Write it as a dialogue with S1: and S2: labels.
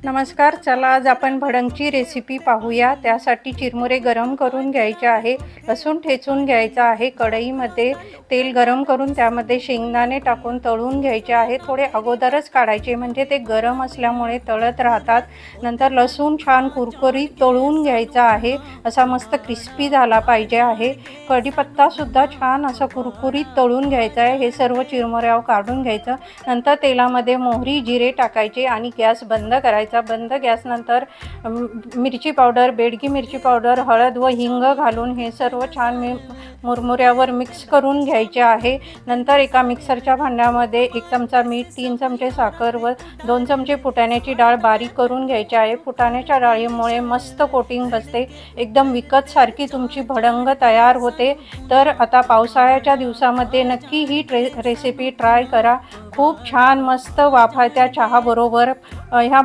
S1: नमस्कार. चला आज आपण भडंगची रेसिपी पाहूया. त्यासाठी चिरमुरे गरम करून घ्यायचे आहे. लसूण ठेचून घ्यायचा आहे. कढईमध्ये तेल गरम करून त्यामध्ये शेंगदाणे टाकून तळून घ्यायचे आहे. थोडे अगोदरच काढायचे म्हणजे ते गरम असल्यामुळे तळत राहतात. नंतर लसूण छान कुरकुरीत तळून घ्यायचा आहे. असा मस्त क्रिस्पी झाला पाहिजे आहे. कढीपत्तासुद्धा छान असा कुरकुरीत तळून घ्यायचा आहे. हे सर्व चिरमुऱ्यावर काढून घ्यायचं. नंतर तेलामध्ये मोहरी जिरे टाकायचे आणि गॅस बंद करायचा. बंद गॅसनंतर मिरची पावडर, बेडगी मिरची पावडर, हळद व हिंग घालून हे सर्व छान मुरमुऱ्यावर मिक्स करून घ्यायचे आहे. नंतर एका मिक्सरच्या भांड्यामध्ये 1 चमचा मीठ, 3 चमचे साखर व 2 चमचे फुटाण्याची डाळ बारीक करून घ्यायची आहे. फुटाण्याच्या डाळीमुळे मस्त कोटिंग बसते. एकदम विकतसारखी तुमची भडंग तयार होते. तर आता पावसाळ्याच्या दिवसामध्ये नक्की ही रेसिपी ट्राय करा. खूप छान मस्त वाफाळत्या चहाबरोबर ह्या